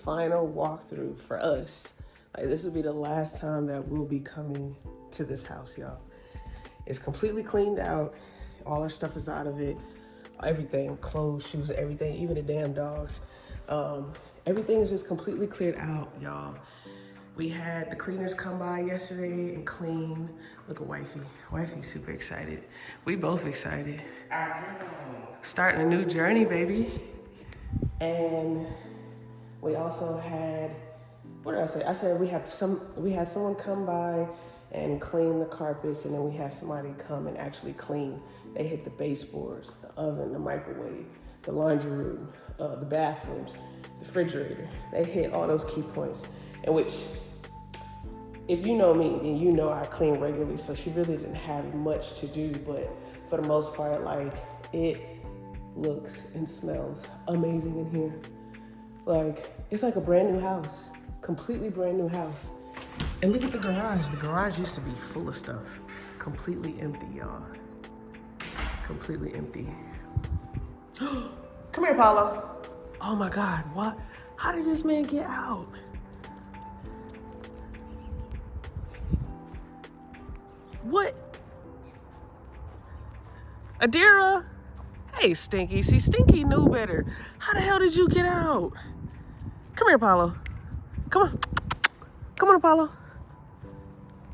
final walkthrough for us. Like, this will be the last time that we'll be coming to this house, y'all. It's completely cleaned out. All our stuff is out of it. Everything, clothes, shoes, everything, even the damn dogs. Everything is just completely cleared out, y'all. We had the cleaners come by yesterday and clean. Look at wifey. Wifey's super excited. We both excited. Starting a new journey, baby. And we also had, what did I say? I said we had someone come by and clean the carpets, and then we had somebody come and actually clean. They hit the baseboards, the oven, the microwave, the laundry room, the bathrooms, the refrigerator. They hit all those key points, in which, if you know me, then you know I clean regularly, so she really didn't have much to do, but for the most part, like, it looks and smells amazing in here. Like, it's like a brand new house, completely brand new house. And look at the garage. The garage used to be full of stuff. Completely empty, y'all. Completely empty. Come here, Paulo. Oh my God, what? How did this man get out? What? Adira? Hey, Stinky. See, Stinky knew better. How the hell did you get out? Come here, Paulo. Come on. Come on, Apollo.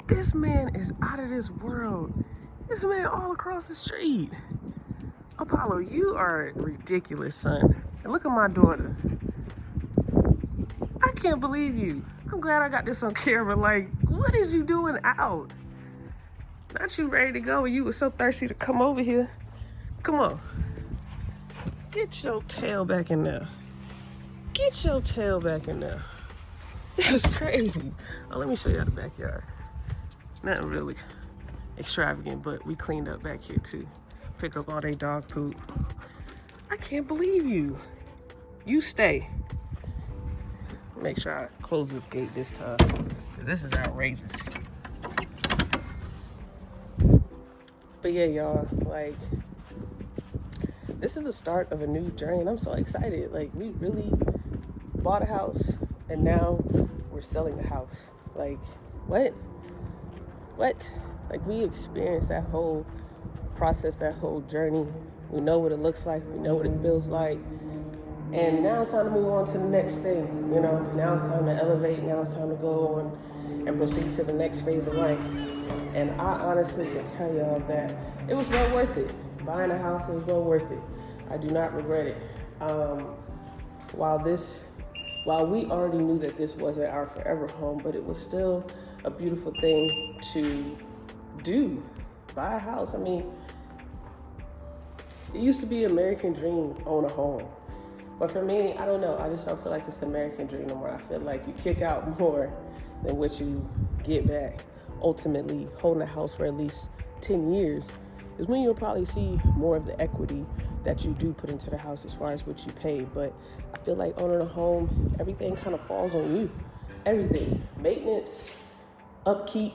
This man is out of this world. This man all across the street. Apollo, you are ridiculous, son. And look at my daughter. I can't believe you. I'm glad I got this on camera. Like, what is you doing out? Not you ready to go and you were so thirsty to come over here. Come on. Get your tail back in there. Get your tail back in there. That's crazy. Oh, let me show y'all the backyard. Nothing really extravagant, but we cleaned up back here too. Pick up all they dog poop. I can't believe you. You stay. Make sure I close this gate this time, because this is outrageous. But yeah, y'all, like, this is the start of a new journey, and I'm so excited. Like, we really bought a house, and now we're selling the house. Like, what? What? Like, we experienced that whole process, that whole journey. We know what it looks like. We know what it feels like. And now it's time to move on to the next thing, you know? Now it's time to elevate. Now it's time to go on and proceed to the next phase of life. And I honestly can tell y'all that it was well worth it. Buying a house, it was well worth it. I do not regret it. While we already knew that this wasn't our forever home, but it was still a beautiful thing to do. Buy a house. I mean, it used to be an American dream, own a home. But for me, I don't know. I just don't feel like it's the American dream no more. I feel like you kick out more than what you get back. Ultimately, holding a house for at least 10 years is when you'll probably see more of the equity that you do put into the house as far as what you pay. But I feel like owning a home, everything kind of falls on you. Everything. Maintenance, upkeep,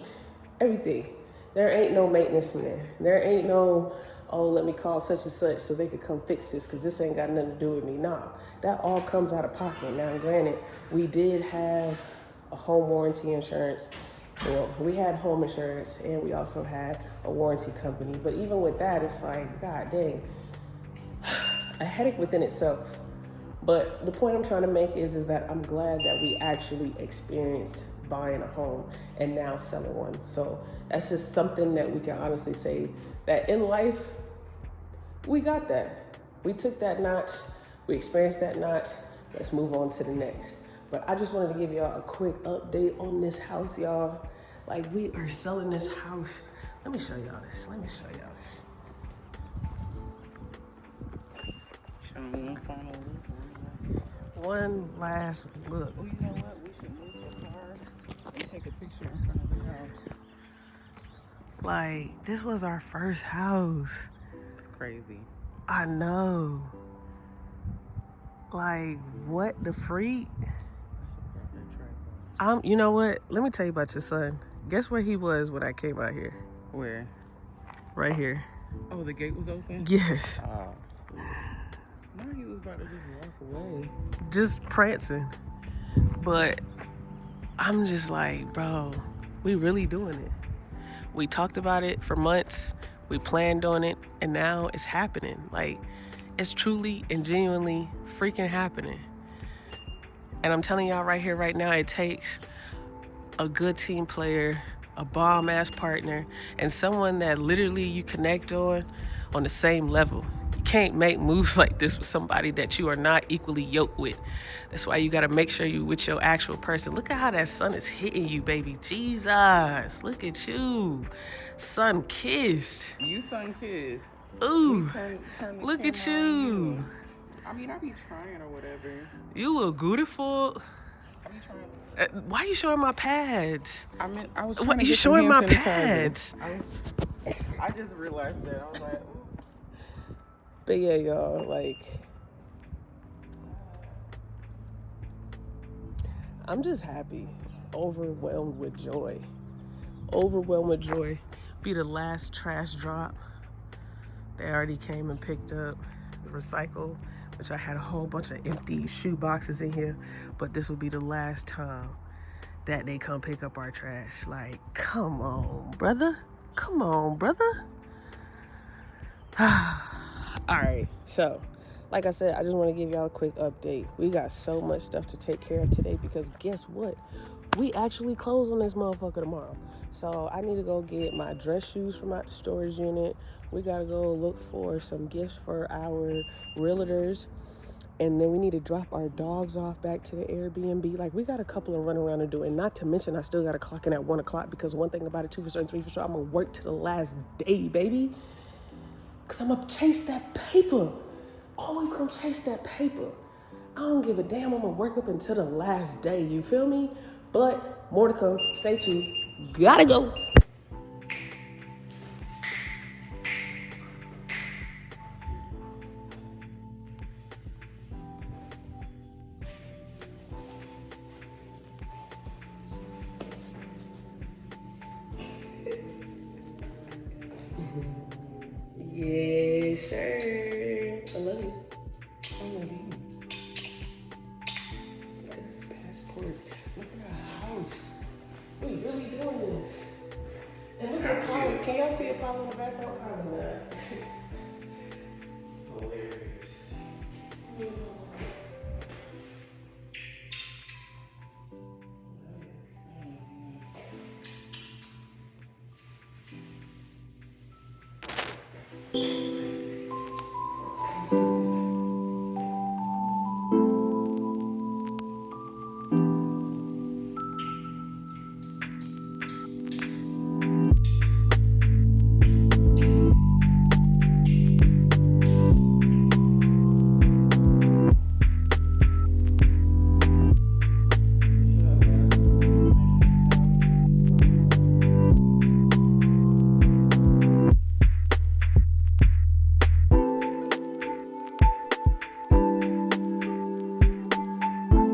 everything. There ain't no maintenance in there. There ain't no, oh, let me call such and such so they could come fix this because this ain't got nothing to do with me. Nah, that all comes out of pocket. Now, granted, we did have a home warranty insurance. Well, we had home insurance and we also had a warranty company. But even with that, it's like, God dang, a headache within itself. But the point I'm trying to make is that I'm glad that we actually experienced buying a home and now selling one. So that's just something that we can honestly say that in life, we got that. We took that notch, we experienced that notch, let's move on to the next. But I just wanted to give y'all a quick update on this house, y'all. Like, we are selling this house. Let me show y'all this. Show me one final look. One last look. Oh, you know what? We should move the car and take a picture in front of the house. Like, this was our first house. It's crazy. I know. Like, what the freak? You know what? Let me tell you about your son. Guess where he was when I came out here? Where? Right here. Oh, the gate was open? Yes. Oh. No, he was about to just walk away. Just prancing. But I'm just like, bro, we really doing it. We talked about it for months. We planned on it, and now it's happening. Like, it's truly and genuinely freaking happening. And I'm telling y'all right here, right now, it takes a good team player, a bomb-ass partner, and someone that literally you connect on the same level. You can't make moves like this with somebody that you are not equally yoked with. That's why you gotta make sure you with your actual person. Look at how that sun is hitting you, baby. Jesus, look at you. Sun kissed. You sun-kissed. Ooh, Turn the look at camera on you. I mean, I be trying or whatever. You look beautiful. I be trying. Why are you showing my pads? I mean, I was trying What, to you get some showing my hand sanitizer. pads? I just realized that. I was like, ooh. But yeah, y'all, like, I'm just happy, overwhelmed with joy. Overwhelmed with joy. Be the last trash drop. They already came and picked up the recycle, which I had a whole bunch of empty shoe boxes in here, but this will be the last time that they come pick up our trash. Like, come on, brother. Come on, brother. All right, so like I said, I just want to give y'all a quick update. We got so much stuff to take care of today because guess what? We actually close on this motherfucker tomorrow. So I need to go get my dress shoes from out the storage unit. We got to go look for some gifts for our realtors. And then we need to drop our dogs off back to the Airbnb. Like, we got a couple of run around to do. And not to mention, I still got to clock in at 1 o'clock because one thing about it, 2 for certain, 3 for sure, I'm going to work to the last day, baby. Because I'm going to chase that paper. Always going to chase that paper. I don't give a damn. I'm going to work up until the last day. You feel me? But more to come. Stay tuned. Gotta go. Yes, sir. I love you. I love you. Look at our passports. Look at our house. We really doing this. And look at Apollo. Can y'all see Apollo in the background? Probably not.